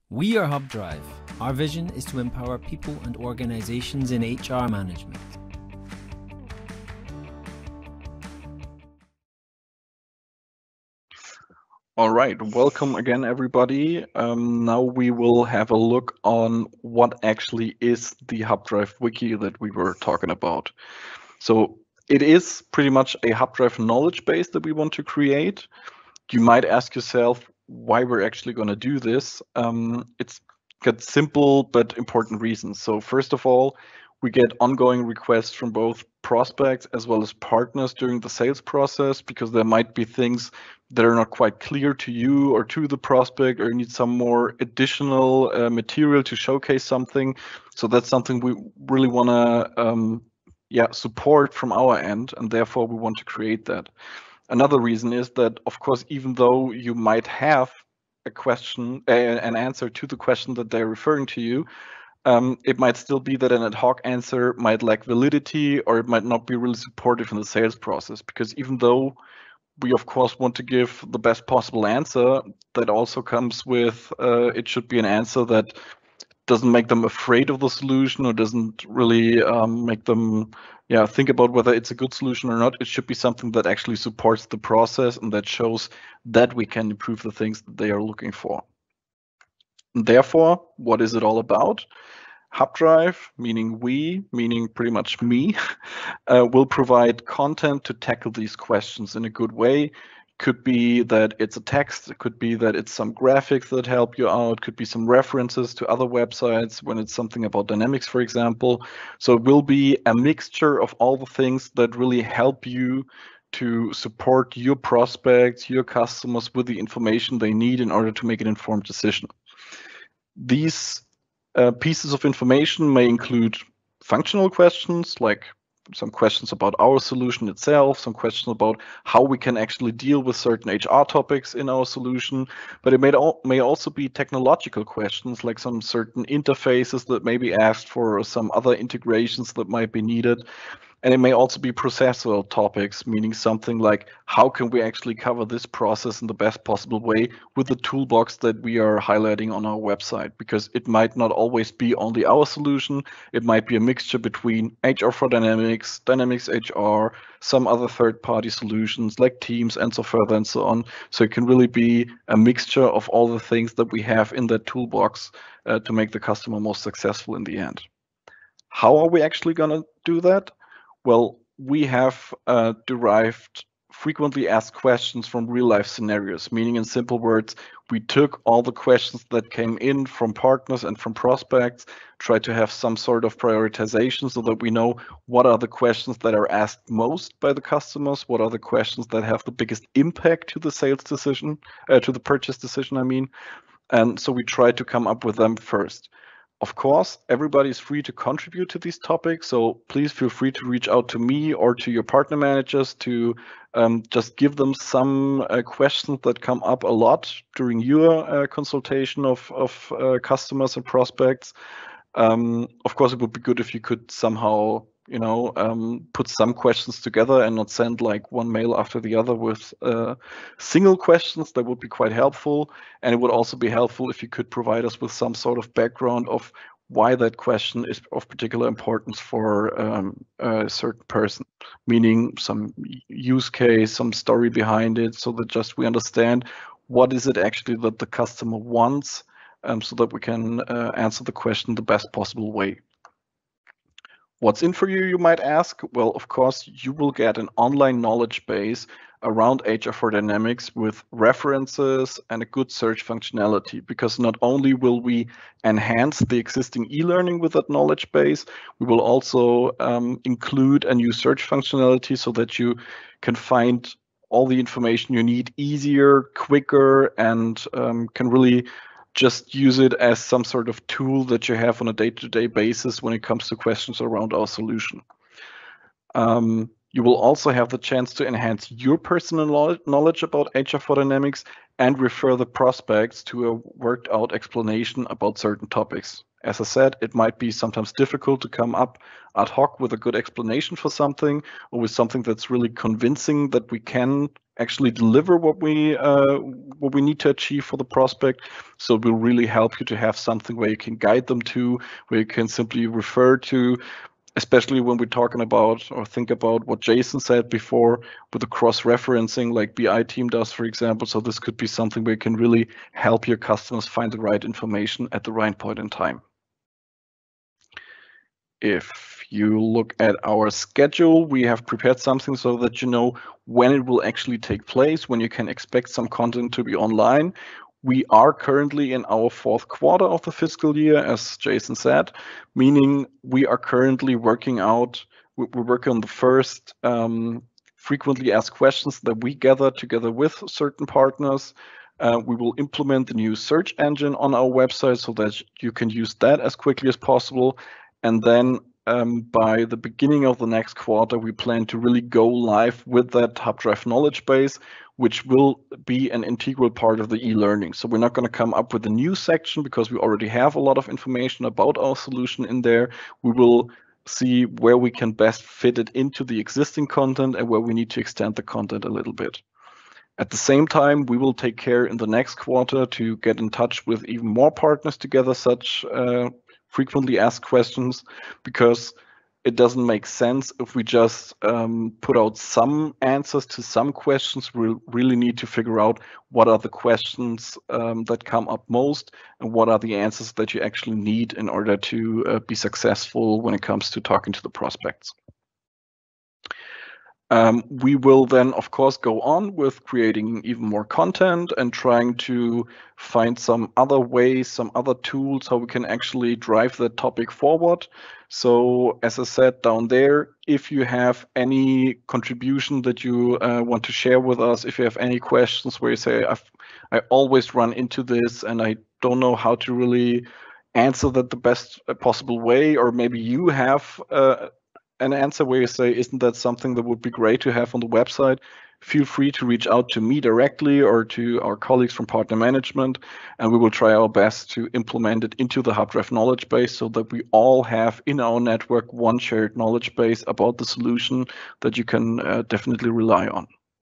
We are Hubdrive. Our vision is to empower people and organizations in HR management. All right, welcome again, everybody. Now we will have a look on what actually is the Hubdrive Wiki that we were talking about. So it is pretty much a Hubdrive knowledge base that we want to create. You might ask yourself why we're actually going to do this. It's got simple but important reasons. So first of all, we get ongoing requests from both prospects as well as partners during the sales process, because there might be things that are not quite clear to you or to the prospect, or you need some more additional material to showcase something. So that's something we really want to support from our end, and therefore we want to create that. Another reason is that, of course, even though you might have a question, an answer to the question that they're referring to you, it might still be that an ad hoc answer might lack validity, or it might not be really supportive in the sales process. Because even though we, of course, want to give the best possible answer, that also comes with it should be an answer that doesn't make them afraid of the solution, or doesn't really make them think about whether it's a good solution or not. It should be something that actually supports the process and that shows that we can improve the things that they are looking for. And therefore, what is it all about? Hubdrive, meaning we, meaning pretty much me, will provide content to tackle these questions in a good way. Could be that it's a text, it could be that it's some graphics that help you out, could be some references to other websites when it's something about Dynamics, for example. So it will be a mixture of all the things that really help you to support your prospects, your customers with the information they need in order to make an informed decision. These pieces of information may include functional questions, like some questions about our solution itself, some questions about how we can actually deal with certain HR topics in our solution, but it may also be technological questions, like some certain interfaces that may be asked for, or some other integrations that might be needed. And it may also be processual topics, meaning something like, how can we actually cover this process in the best possible way with the toolbox that we are highlighting on our website? Because it might not always be only our solution. It might be a mixture between HR for Dynamics, Dynamics HR, some other third-party solutions like Teams, and so further and so on. So it can really be a mixture of all the things that we have in that toolbox to make the customer most successful in the end. How are we actually going to do that? Well, we have derived frequently asked questions from real life scenarios, meaning in simple words, we took all the questions that came in from partners and from prospects, tried to have some sort of prioritization so that we know what are the questions that are asked most by the customers, what are the questions that have the biggest impact to the sales decision, to the purchase decision, I mean. And so we tried to come up with them first. Of course, everybody's free to contribute to these topics, so please feel free to reach out to me or to your partner managers to just give them some questions that come up a lot during your consultation of customers and prospects. Of course, it would be good if you could somehow put some questions together and not send like one mail after the other with single questions. That would be quite helpful. And it would also be helpful if you could provide us with some sort of background of why that question is of particular importance for a certain person, meaning some use case, some story behind it, so that just we understand what is it actually that the customer wants, so that we can answer the question the best possible way. What's in for you, you might ask? Well, of course, you will get an online knowledge base around HR for Dynamics with references and a good search functionality, because not only will we enhance the existing e-learning with that knowledge base, we will also include a new search functionality so that you can find all the information you need easier, quicker, and can really just use it as some sort of tool that you have on a day-to-day basis when it comes to questions around our solution. You will also have the chance to enhance your personal knowledge about HR for Dynamics and refer the prospects to a worked out explanation about certain topics. As I said, it might be sometimes difficult to come up ad hoc with a good explanation for something, or with something that's really convincing that we can actually deliver what we need to achieve for the prospect. So it will really help you to have something where you can guide them to, where you can simply refer to, especially when we're talking about or think about what Jason said before with the cross-referencing like BI team does, for example. So this could be something where you can really help your customers find the right information at the right point in time. If you look at our schedule, we have prepared something so that you know when it will actually take place, when you can expect some content to be online. We are currently in our 4th quarter of the fiscal year, as Jason said, meaning we are currently working out, we're working on the first frequently asked questions that we gather together with certain partners. We will implement the new search engine on our website so that you can use that as quickly as possible. And then by the beginning of the next quarter, we plan to really go live with that Hubdrive knowledge base, which will be an integral part of the e-learning. So we're not going to come up with a new section because we already have a lot of information about our solution in there. We will see where we can best fit it into the existing content and where we need to extend the content a little bit. At the same time, we will take care in the next quarter to get in touch with even more partners to gather such frequently asked questions, because it doesn't make sense if we just put out some answers to some questions. We really need to figure out what are the questions that come up most and what are the answers that you actually need in order to be successful when it comes to talking to the prospects. We will then, of course, go on with creating even more content and trying to find some other ways, some other tools, how we can actually drive the topic forward. So as I said down there, if you have any contribution that you want to share with us, if you have any questions where you say, I always run into this and I don't know how to really answer that the best possible way, or maybe you have an answer where you say, isn't that something that would be great to have on the website? Feel free to reach out to me directly or to our colleagues from partner management, and we will try our best to implement it into the Hubdrive knowledge base so that we all have in our network one shared knowledge base about the solution that you can definitely rely on.